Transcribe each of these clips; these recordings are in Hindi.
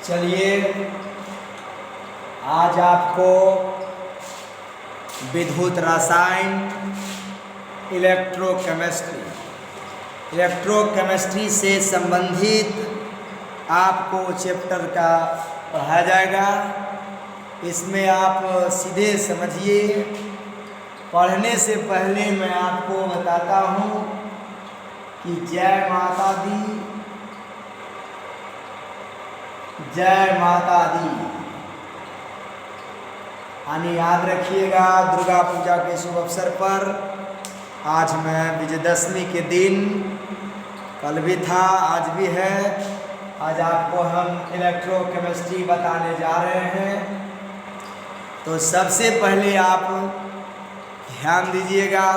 चलिए आज आपको विद्युत रसायन इलेक्ट्रोकेमिस्ट्री से संबंधित आपको चैप्टर का पढ़ाया जाएगा। इसमें आप सीधे समझिए। पढ़ने से पहले मैं आपको बताता हूँ कि जय माता दी, जय माता दी यानी याद रखिएगा। दुर्गा पूजा के शुभ अवसर पर आज मैं विजयदशमी के दिन, कल भी था आज भी है, आज आपको हम इलेक्ट्रोकेमिस्ट्री बताने जा रहे हैं। तो सबसे पहले आप ध्यान दीजिएगा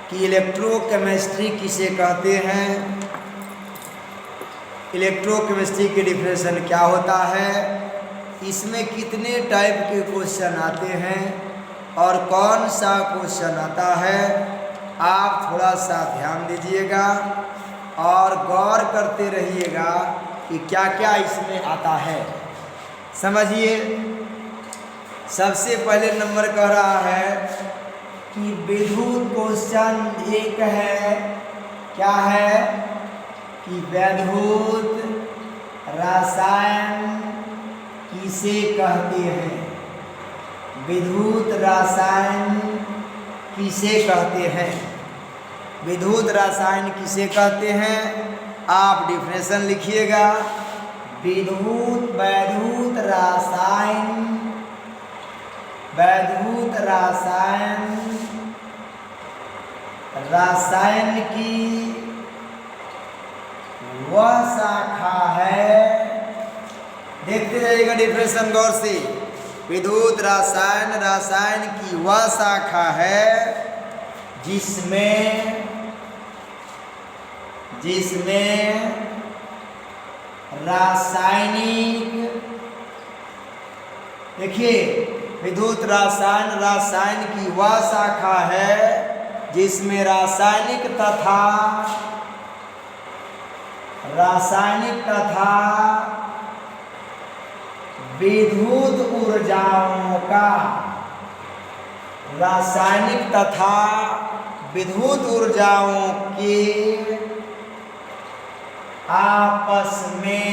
कि इलेक्ट्रोकेमिस्ट्री किसे कहते हैं, इलेक्ट्रोकेमिस्ट्री की डिफिनेशन क्या होता है, इसमें कितने टाइप के क्वेश्चन आते हैं और कौन सा क्वेश्चन आता है, आप थोड़ा सा ध्यान दीजिएगा और गौर करते रहिएगा कि क्या क्या इसमें आता है। समझिए, सबसे पहले नंबर कह रहा है कि विद्युत क्वेश्चन एक है, क्या है कि विद्युत रसायन किसे कहते हैं, विद्युत रसायन किसे कहते हैं, विद्युत रसायन किसे कहते हैं। आप डिफिनेशन लिखिएगा। विद्युत रसायन रसायन की वह शाखा है, देखते रहिएगा डिफिनेशन गौर से। विद्युत रसायन की वह शाखा है जिसमें रासायनिक, देखिए विद्युत रसायन की वह शाखा है जिसमें रासायनिक तथा विद्युत ऊर्जाओं का, रासायनिक तथा विद्युत ऊर्जाओं के आपस में,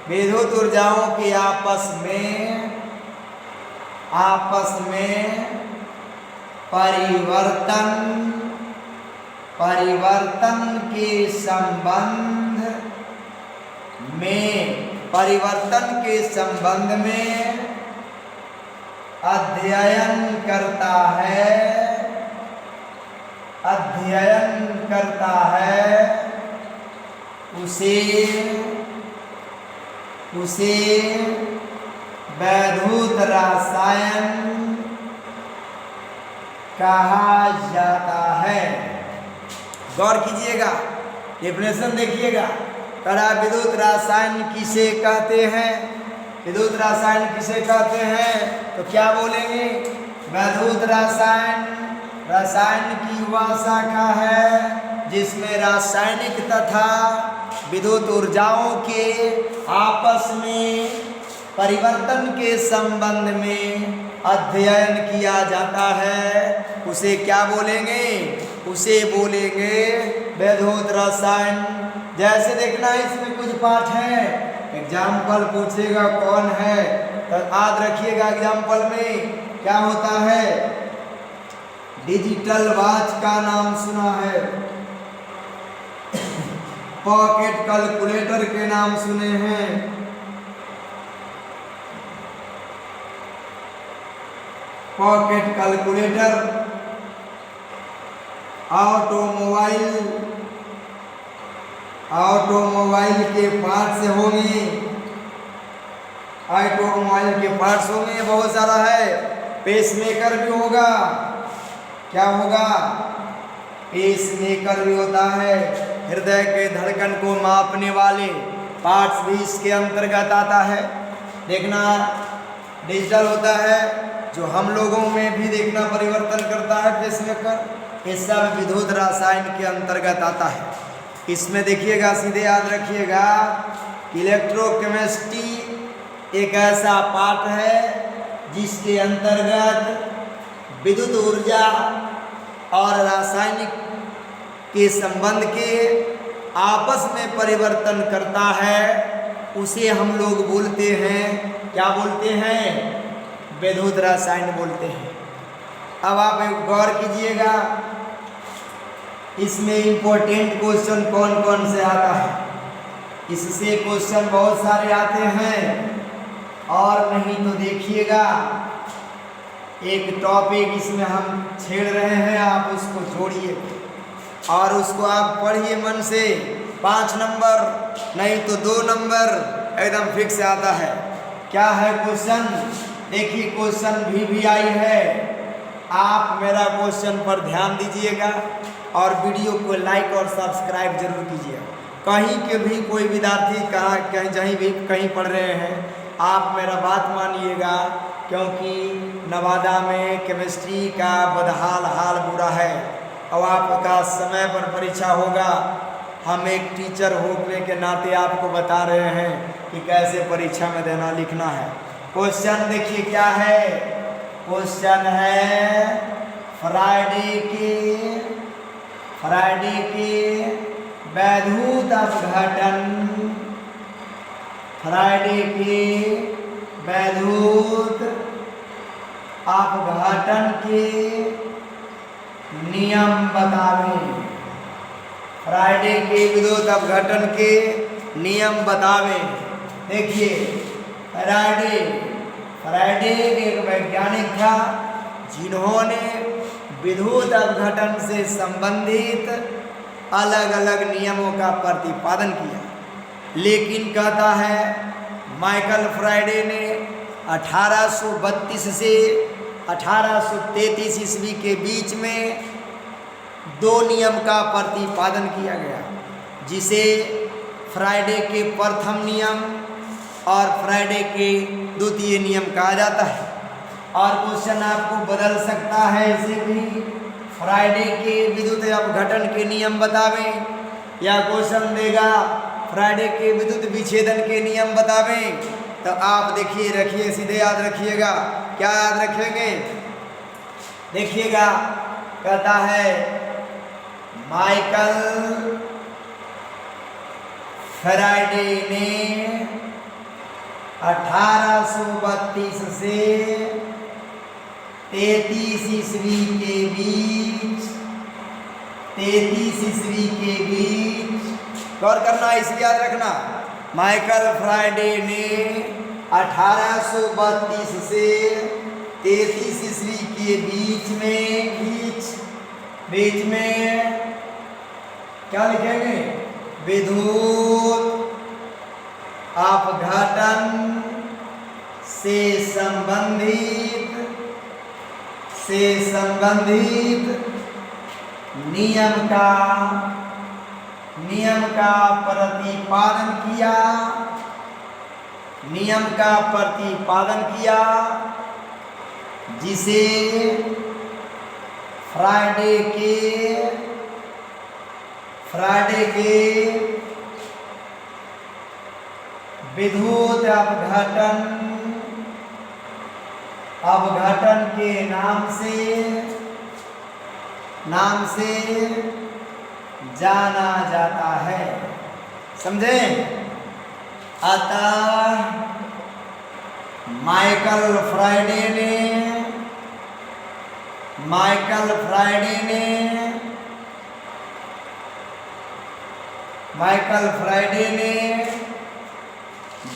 विद्युत ऊर्जाओं के आपस में परिवर्तन के संबंध में अध्ययन करता है उसे विद्युत रसायन कहा जाता है। गौर कीजिएगा, डेफिनेशन देखिएगा। कड़ा विद्युत रसायन किसे कहते हैं, विद्युत रसायन किसे कहते हैं, तो क्या बोलेंगे, विद्युत रसायन की वह शाखा है जिसमें रासायनिक तथा विद्युत ऊर्जाओं के आपस में परिवर्तन के संबंध में अध्ययन किया जाता है, उसे क्या बोलेंगे, उसे बोलेंगे विद्युत रसायन। जैसे देखना इसमें कुछ पाठ है, एग्जाम्पल पूछेगा कौन है, तो याद रखिएगा एग्जाम्पल में क्या होता है। डिजिटल वॉच का नाम सुना है, पॉकेट कैलकुलेटर के नाम सुने हैं, पॉकेट कैलकुलेटर, ऑटोमोबाइल के पार्ट्स होंगे, ऑटोमोबाइल के पार्ट्स होंगे, बहुत सारा है। पेसमेकर भी होगा, क्या होगा, पेसमेकर भी होता है। हृदय के धड़कन को मापने वाले पार्ट्स भी इसके अंतर्गत आता है। देखना डिजिटल होता है जो हम लोगों में भी देखना परिवर्तन करता है, पेसमेकर, ये सब विद्युत रसायन के अंतर्गत आता है। इसमें देखिएगा, सीधे याद रखिएगा इलेक्ट्रोकेमिस्ट्री एक ऐसा पाठ है जिसके अंतर्गत विद्युत ऊर्जा और रासायनिक के संबंध के आपस में परिवर्तन करता है, उसे हम लोग बोलते हैं, क्या बोलते हैं? विद्युत रसायन बोलते हैं। अब आप एक गौर कीजिएगा, इसमें इंपॉर्टेंट क्वेश्चन कौन कौन से आता है। इससे क्वेश्चन बहुत सारे आते हैं, और नहीं तो देखिएगा एक टॉपिक इसमें हम छेड़ रहे हैं, आप उसको जोड़िए और उसको आप पढ़िए मन से। 5 नंबर नहीं तो 2 नंबर एकदम फिक्स आता है। क्या है क्वेश्चन? देखिए क्वेश्चन भी आई है। आप मेरा क्वेश्चन पर ध्यान दीजिएगा और वीडियो को लाइक और सब्सक्राइब जरूर कीजिएगा। कहीं के भी कोई विद्यार्थी कहीं भी कहीं पढ़ रहे हैं, आप मेरा बात मानिएगा, क्योंकि नवादा में केमिस्ट्री का बदहाल हाल बुरा है। अब आपका समय पर परीक्षा होगा, हम एक टीचर होने के नाते आपको बता रहे हैं कि कैसे परीक्षा में देना लिखना है। क्वेश्चन देखिए क्या है। क्वेश्चन है फ्राइडे के वैद्युत अपघटन, फ्राइडे के वैद्युत अपघटन के नियम बतावें। फ्राइडे के विद्युत अपघटन के नियम बतावें। देखिए फ्राइडे एक वैज्ञानिक था जिन्होंने विद्युत अपघटन से संबंधित अलग अलग नियमों का प्रतिपादन किया। लेकिन कहता है माइकल फ्राइडे ने 1832 से 1833 ईस्वी के बीच में 2 नियम का प्रतिपादन किया गया, जिसे फ्राइडे के प्रथम नियम और फ्राइडे के द्वितीय नियम कहा जाता है। और क्वेश्चन आपको बदल सकता है, इसे भी फ्राइडे के विद्युत अपघटन के नियम बतावें, या क्वेश्चन देगा फ्राइडे के विद्युत विच्छेदन के नियम बतावें। तो आप देखिए, रखिए, सीधे याद रखिएगा। क्या याद रखेंगे? देखिएगा, कहता है माइकल फ्राइडे ने 1832 से 33 ईस्वी के बीच, 33 ईस्वी के बीच, गौर करना, इसे याद रखना। माइकल फ्राइडे ने 1832 से 33 ईस्वी के बीच में क्या लिखेंगे? विद्युत अपघटन से संबंधित नियम का प्रतिपादन किया, जिसे फ्राइडे के विद्युत अपघटन के नाम से जाना जाता है। समझे? अतः माइकल फ्राइडे ने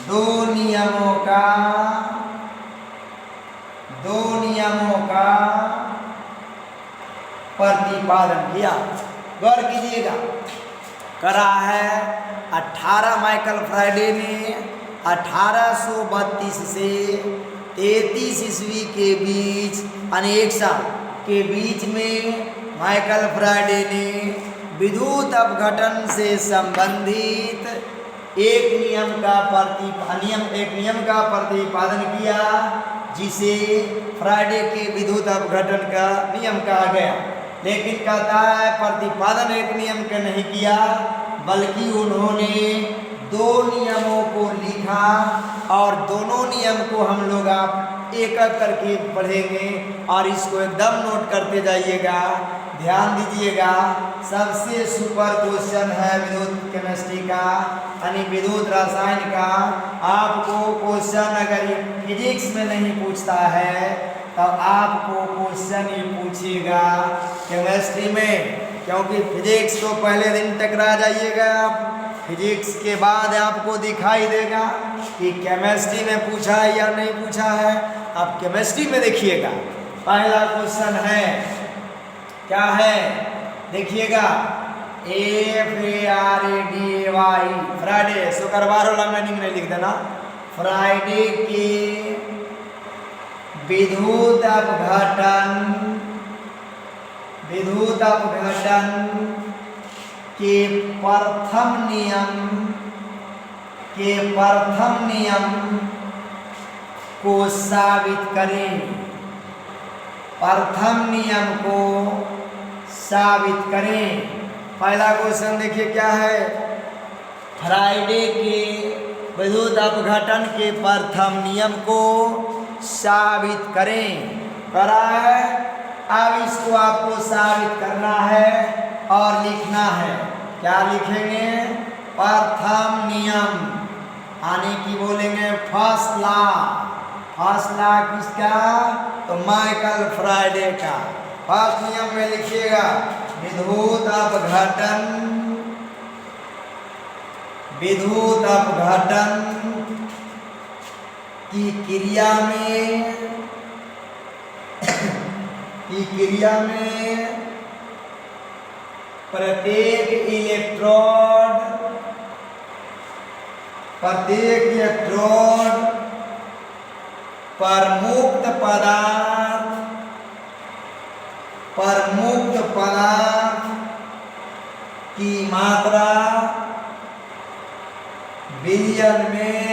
2 नियमों का प्रतिपादन किया। गौर कीजिएगा, करा है 18 माइकल फ्राइडे ने 1832 से 33 ईस्वी के बीच, अनेक साल के बीच में माइकल फ्राइडे ने विद्युत अपघटन से संबंधित एक नियम का प्रतिपादन किया, जिसे फ्राइडे के विद्युत अपघटन का नियम कहा गया। लेकिन कहता है प्रतिपादन एक नियम का नहीं किया, बल्कि उन्होंने दो नियमों को लिखा और दोनों नियम को हम लोग आप एक एक करके पढ़ेंगे और इसको एकदम नोट करते जाइएगा। ध्यान दीजिएगा, सबसे सुपर क्वेश्चन है विद्युत केमिस्ट्री का यानी विद्युत रसायन का। आपको क्वेश्चन अगर ये फिजिक्स में नहीं पूछता है तब आपको क्वेश्चन ये पूछेगा केमिस्ट्री में, क्योंकि फिजिक्स तो पहले दिन टकरा जाइएगा आप। फिजिक्स के बाद आपको दिखाई देगा कि केमिस्ट्री में पूछा है या नहीं पूछा है। आप केमिस्ट्री में देखिएगा, पहला क्वेश्चन है, क्या है देखिएगा, FRADAY फ्राइडे, शुक्रवार वाला मीनिंग नहीं लिख देना। फ्राइडे के विद्युत अपघटन के प्रथम नियम को साबित करें। प्रथम नियम को साबित करें। पहला क्वेश्चन देखिए क्या है, फ्राइडे के विद्युत अपघटन के प्रथम नियम को साबित करें। करा है, अब इसको आपको साबित करना है और लिखना है। क्या लिखेंगे, प्रथम नियम यानी कि बोलेंगे फर्स्ट लॉ। फर्स्ट लॉ किसका, तो माइकल फ्राइडे का। फर्स्ट नियम में लिखिएगा, विद्युत अपघटन की क्रिया में प्रत्येक इलेक्ट्रोड पर मुक्त पदार्थ की मात्रा बिलियन में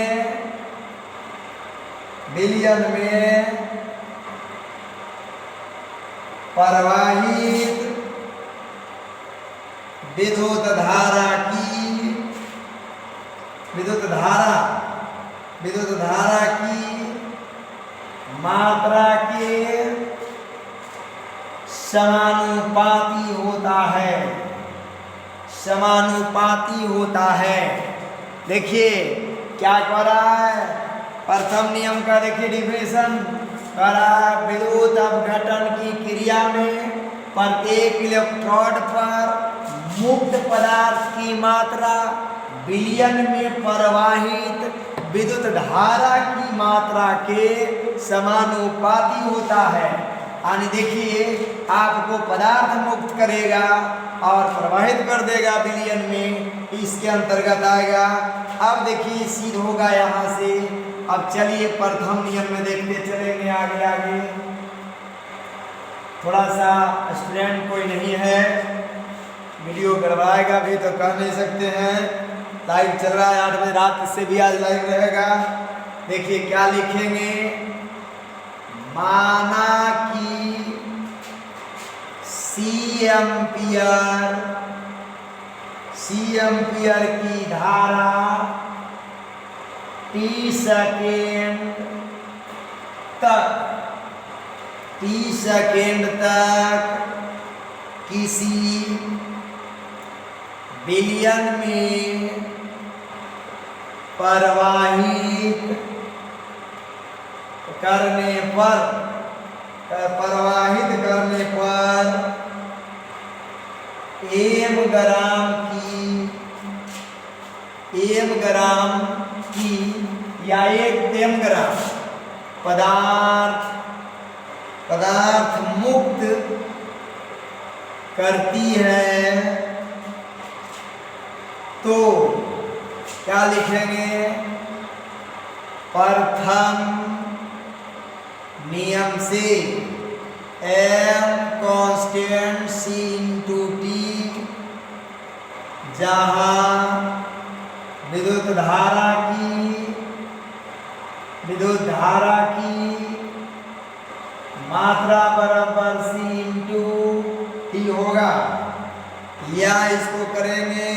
प्रवाहित विद्युत धारा की मात्रा के समानुपाती होता है। देखिए क्या कर रहा है, प्रथम नियम का देखिए डिफिनेशन कर रहा है, विद्युत अपघटन की क्रिया में प्रत्येक इलेक्ट्रोड पर मुक्त पदार्थ की मात्रा बिलियन में प्रवाहित विद्युत धारा की मात्रा के समानुपाती होता है। यानी देखिए आपको पदार्थ मुक्त करेगा और प्रवाहित कर देगा बिलियन में, इसके अंतर्गत आएगा। अब देखिए सीध होगा यहाँ से। अब चलिए प्रथम नियम में देखते चलेंगे आगे। थोड़ा सा स्टूडेंट कोई नहीं है, वीडियो गड़बड़ाएगा भी तो कह नहीं सकते हैं। लाइव चल रहा है 8 बजे रात से भी आज लाइव रहेगा। देखिए क्या लिखेंगे, माना कि सी एम्पियर की धारा टी सेकेंड तक किसी बिलियन में प्रवाहित करने पर एम ग्राम की या 1 एम ग्राम पदार्थ मुक्त करती है, तो क्या लिखेंगे, प्रथम नियम से m कांस्टेंट c/t, जहां विद्युत धारा की मात्रा बराबर c/t होगा। या इसको करेंगे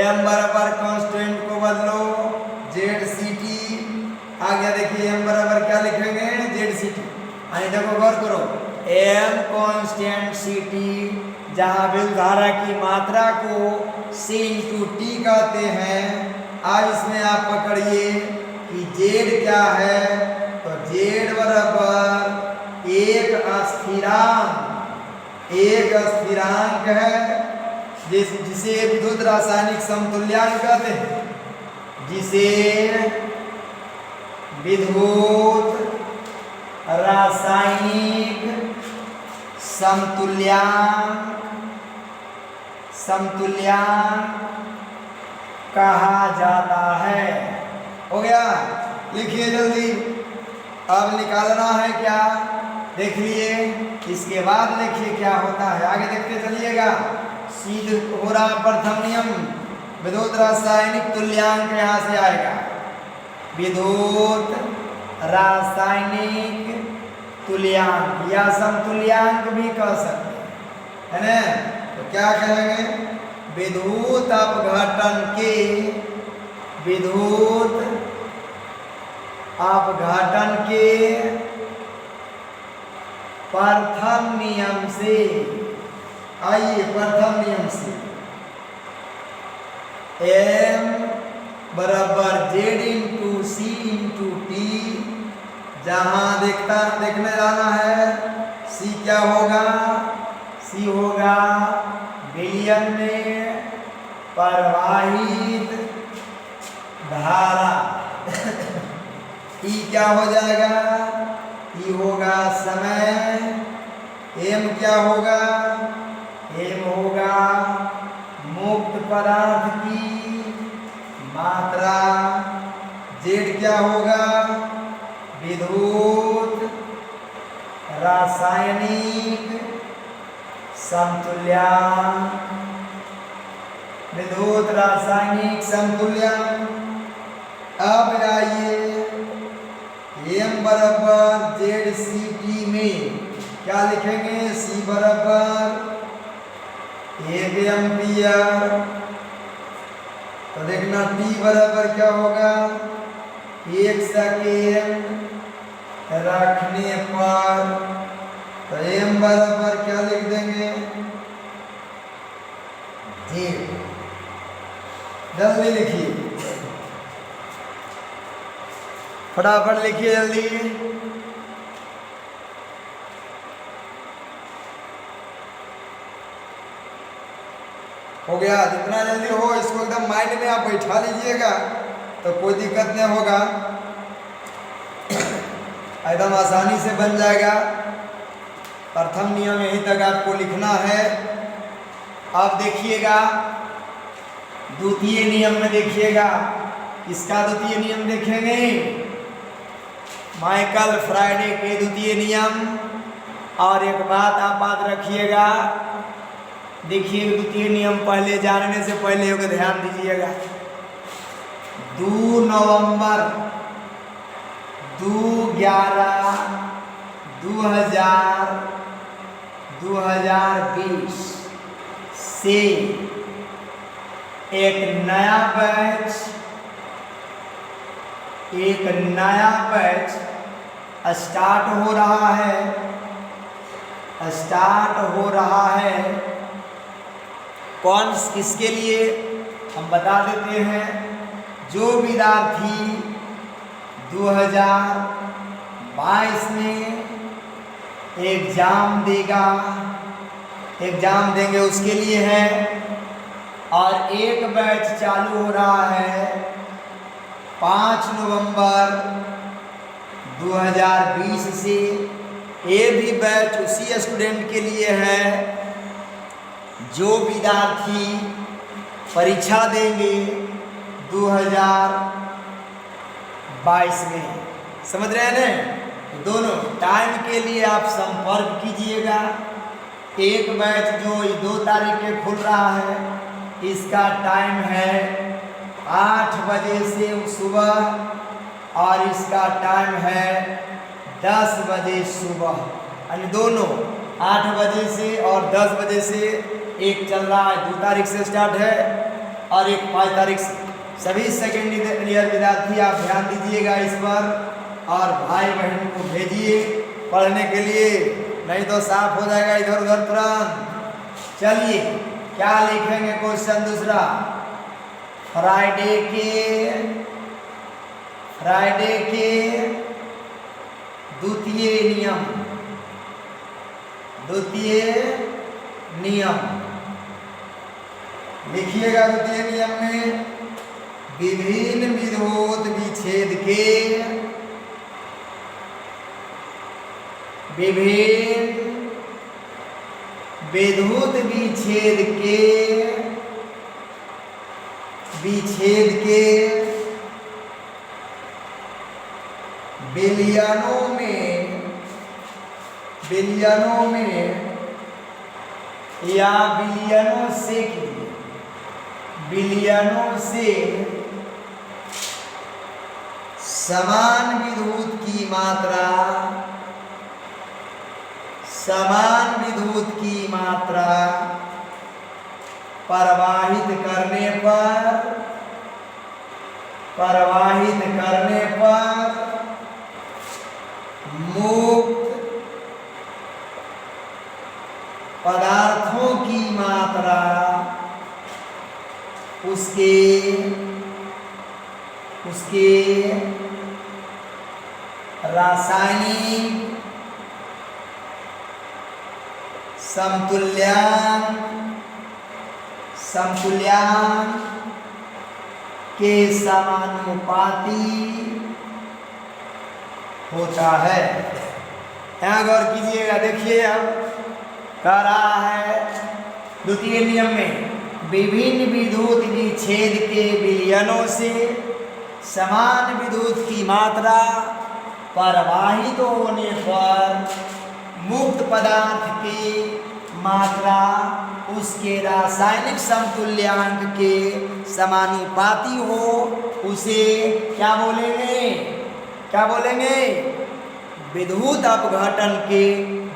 m बराबर कांस्टेंट को बदलो ZCT आ गया। देखिए m बराबर क्या लिखेंगे ZCT। आइए देखो गौर करो, m कांस्टेंट CT, जहाँ विद्युत धारा की मात्रा को C × T कहते हैं। अब इसमें आप पकड़िए कि Z क्या है, तो Z बराबर एक स्थिरांक है जिसे विद्युत रासायनिक समतुल्यांक कहते हैं, जिसे विद्युत रासायनिक समतुल्यांक कहा जाता है। हो गया, लिखिए जल्दी। अब निकालना है क्या, देख लिए। इसके बाद देखिए क्या होता है, आगे देखते चलिएगा। सिद्ध हो रहा प्रथम नियम, विद्युत रासायनिक तुल्यांक यहाँ से आएगा, विद्युत रासायनिक तुल्यांक या समतुल्यांक भी कह सकते हैं, है ना। तो क्या कहेंगे, विद्युत अपघटन के प्रथम नियम से, आइए प्रथम नियम से m बराबर Z × C × T, जहां देखने जाना है C क्या होगा, C होगा विलयन में प्रवाहित धारा E क्या हो जाएगा, E होगा समय, M क्या होगा, M होगा मुक्त पदार्थ की मात्रा, Z क्या होगा, विद्युत रासायनिक समतुल्यांक, विद्युत रासायनिक समतुल्यांक। अब आइए m बराबर ZCT में क्या लिखेंगे, C बराबर 1 एम्पियर। तो देखना T बराबर क्या होगा, 1 सेकेंड रखने पर। तो m बराबर क्या लिख देंगे, जल्दी लिखिए, फटाफट लिखिए जल्दी। हो गया, जितना जल्दी हो इसको एकदम माइंड में आप बैठा लीजिएगा तो कोई दिक्कत नहीं होगा, एकदम आसानी से बन जाएगा। प्रथम नियम यहीं तक आपको लिखना है। अब देखिएगा द्वितीय नियम में, देखिएगा इसका द्वितीय नियम देखेंगे, माइकल फ्राइडे के द्वितीय नियम। और एक बात आप याद रखिएगा, देखिए द्वितीय नियम पहले जानने से पहले होगा, ध्यान दीजिएगा। 2 नवंबर 2020 से एक नया बैच स्टार्ट हो रहा है। कौन किसके लिए हम बता देते हैं, जो विद्यार्थी 2022 में एग्जाम देंगे उसके लिए है। और एक बैच चालू हो रहा है 5 नवंबर 2020 से। ये भी बैच उसी स्टूडेंट के लिए है जो विद्यार्थी परीक्षा देंगे 2022 में। समझ रहे हैं ना, दोनों टाइम के लिए आप संपर्क कीजिएगा। एक बैच जो 2 तारीख के खुल रहा है, इसका टाइम है 8 बजे से सुबह, और इसका टाइम है 10 बजे सुबह। यानी दोनों 8 बजे से और 10 बजे से एक चल रहा है, 2 तारीख से स्टार्ट है, और एक 5 तारीख सभी सेकेंड ईयर विद्यार्थी आप ध्यान दीजिएगा इस पर और भाई बहन को भेजिए पढ़ने के लिए, नहीं तो साफ हो जाएगा इधर उधर तुरंत। चलिए क्या लिखेंगे क्वेश्चन दूसरा, फ्राइडे के द्वितीय नियम लिखिएगा। द्वितीय नियम में विभिन्न विरोध विच्छेद के विलयनों में या विलयनों से समान विद्युत की मात्रा प्रवाहित करने पर मुक्त पदार्थों की मात्रा उसके रासायनिक समतुल्यांक के समानुपाती होता है। यहाँ गौर कीजिएगा, देखिए अब कह रहा है द्वितीय नियम में विभिन्न विद्युत विच्छेद के विलयनों से समान विद्युत की मात्रा प्रवाहित होने पर मुक्त पदार्थ की मात्रा उसके रासायनिक समतुल्यांक के समानुपाती हो, उसे क्या बोलेंगे? विद्युत अपघटन के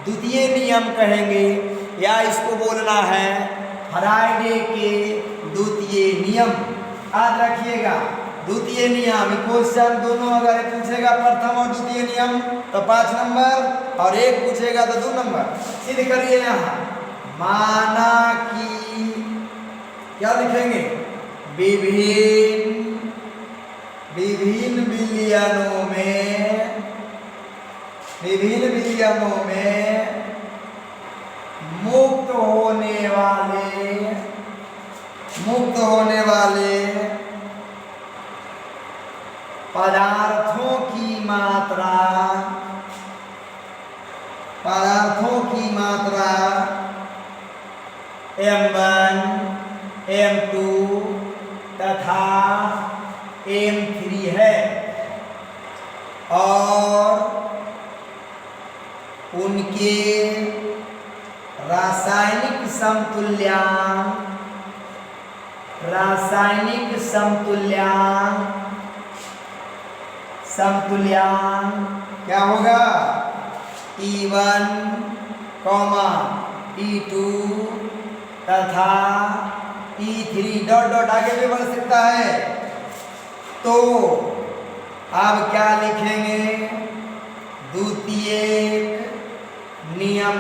द्वितीय नियम कहेंगे, या इसको बोलना है फ्राइडे के द्वितीय नियम। याद रखिएगा द्वितीय नियम क्वेश्चन दोनों अगर पूछेगा प्रथम और द्वितीय नियम तो 5 नंबर और एक पूछेगा तो 2 नंबर। सिद्ध करिए। यहाँ माना कि क्या लिखेंगे? विभिन्न विलयनों में मुक्त होने वाले पदार्थों की मात्रा M1, M2 तथा M3 है और उनके रासायनिक समतुल्यांक क्या होगा? E1, E2 तथा E3 डॉट आगे भी बढ़ सकता है। तो अब क्या लिखेंगे? द्वितीयक नियम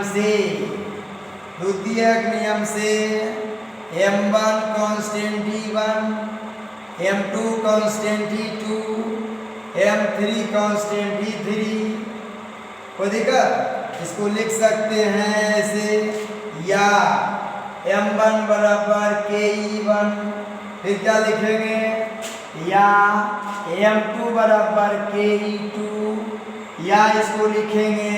से M1 constant E1, M2 constant E2, M3 constant E3। कोई दिक्कत? इसको लिख सकते हैं ऐसे, या M1 बराबर KE1, फिर क्या लिखेंगे? या M2 बराबर KE2, या इसको लिखेंगे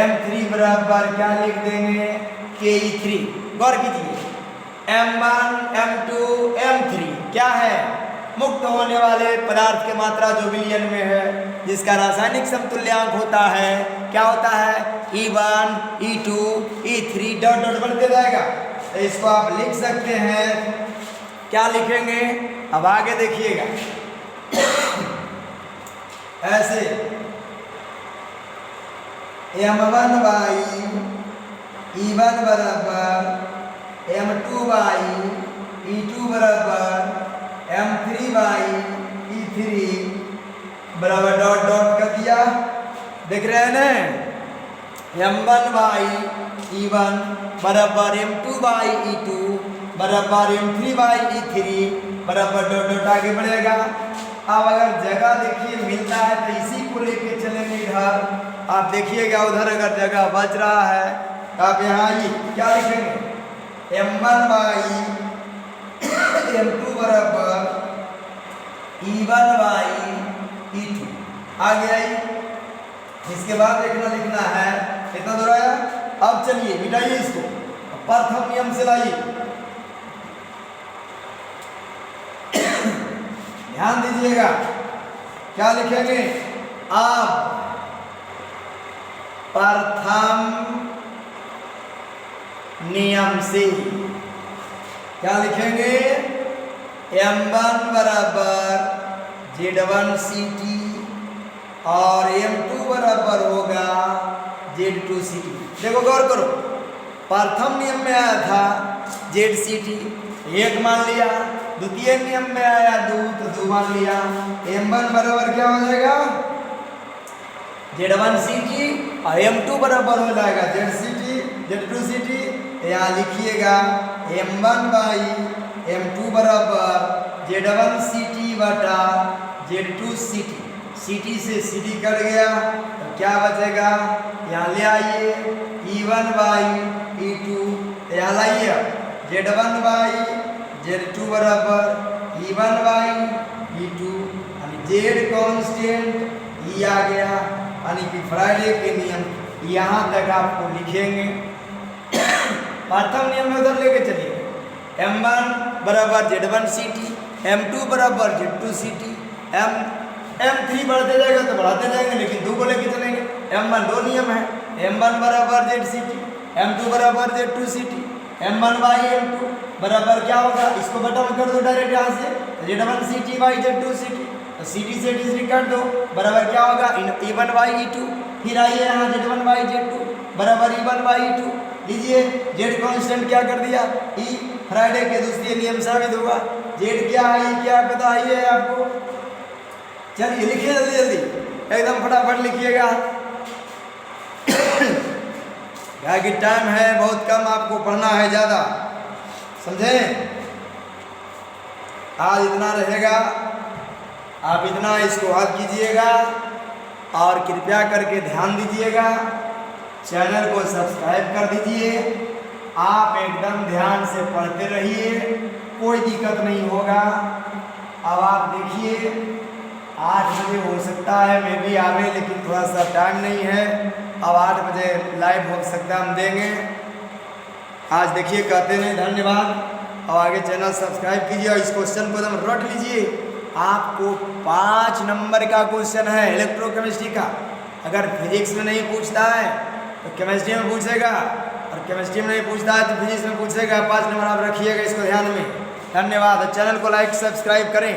M3 बराबर क्या लिख देंगे? KE3। गौर कीजिए M1, M2, M3 क्या है? मुक्त होने वाले पदार्थ की मात्रा जो विलयन में है, जिसका रासायनिक समतुल्यांक होता है, क्या होता है? E1, E2, E3 डॉट बढ़ते जाएगा। तो इसको आप लिख सकते हैं, क्या लिखेंगे? अब आगे देखिएगा ऐसे M1 बाई E1 बराबर M2 बाई E2 बराबर M3 बाई E3 बराबर डॉट डॉट कर दिया, देख रहे हैं ना, M1 बाई E1 बराबर M2 बाई E2 बराबर M3 बाई E3 बराबर डॉट डॉट आगे बढ़ेगा। अब अगर जगह देखिए मिलता है तो इसी को लेके चलेंगे इधर। आप देखिएगा उधर अगर जगह बच रहा है तो आप यहाँ ये क्या लिखेंगे, M1 बाई M2 बराबर E1 बाई E2 आ गया ही। इसके बाद देखना लिखना है, इतना दूर आया। अब चलिए मिटाइए इसको, प्रथम नियम से लाइए, ध्यान दीजिएगा क्या लिखेंगे। अब प्रथम नियम से क्या लिखेंगे, M1 बराबर Z1CT और M2 बराबर होगा Z2CT। देखो गौर करो, प्रथम नियम में आया था ZCT, एक मान लिया, द्वितीय नियम में आया 2 तो 2 मान लिया। M1 बराबर क्या हो जाएगा, Z1CT और M2 बराबर हो जाएगा ZCT Z2CT। यहाँ लिखिएगा M1 बाई M2 बराबर Z1CT बटा Z2CT। CT से CT कट गया तो क्या बचेगा, यहाँ ले आइए E1 बाई E2, यहाँ लाइए Z1 बाई Z2 बराबर E1 बाई E2, यानी Z कांस्टेंट E आ गया, यानी कि फ्राइडे के नियम यहाँ तक आपको लिखेंगे। प्रथम नियम में उधर लेके चलिए, M1 बराबर Z1CT, M2 बराबर Z2CT, M3 बढ़ते जाएगा तो बढ़ाते जाएंगे, लेकिन 2 को लेके चलेंगे। M1 दो नियम है, M1 बराबर ZCT, M2 बराबर Z2CT, M1 बाई M2 बराबर क्या होगा, इसको बटा में कर दो डायरेक्ट यहाँ से, Z1CT बाई Z2CT, तो CT से D काट दो, बराबर क्या होगा E1 बाई E2। फिर आइए यहाँ Z1 बाई Z2 बराबर E1 बाई E2, लीजिए Z कांस्टेंट क्या कर दिया E, फ्राइडे के दूसरे नियम साबित होगा। Z क्या है E क्या बताइए आपको, चलिए लिखिए जल्दी जल्दी, एकदम फटाफट लिखिएगा क्या कि टाइम है बहुत कम, आपको पढ़ना है ज़्यादा, समझे। आज इतना रहेगा, आप इतना इसको याद कीजिएगा और कृपया करके ध्यान दीजिएगा, चैनल को सब्सक्राइब कर दीजिए। आप एकदम ध्यान से पढ़ते रहिए, कोई दिक्कत नहीं होगा। अब आप देखिए 8 बजे हो सकता है मैं भी आवे, लेकिन थोड़ा सा टाइम नहीं है। अब 8 बजे लाइव हो सकता है, हम देंगे। आज देखिए कहते नहीं धन्यवाद। अब आगे चैनल सब्सक्राइब कीजिए और इस क्वेश्चन को एकदम रट लीजिए। आपको 5 नंबर का क्वेश्चन है इलेक्ट्रोकेमिस्ट्री का। अगर फिजिक्स में नहीं पूछता है तो केमिस्ट्री में पूछेगा, और केमिस्ट्री में नहीं पूछता है तो फिजिक्स में पूछेगा। 5 नंबर आप रखिएगा इसको ध्यान में। धन्यवाद। चैनल को लाइक सब्सक्राइब करें।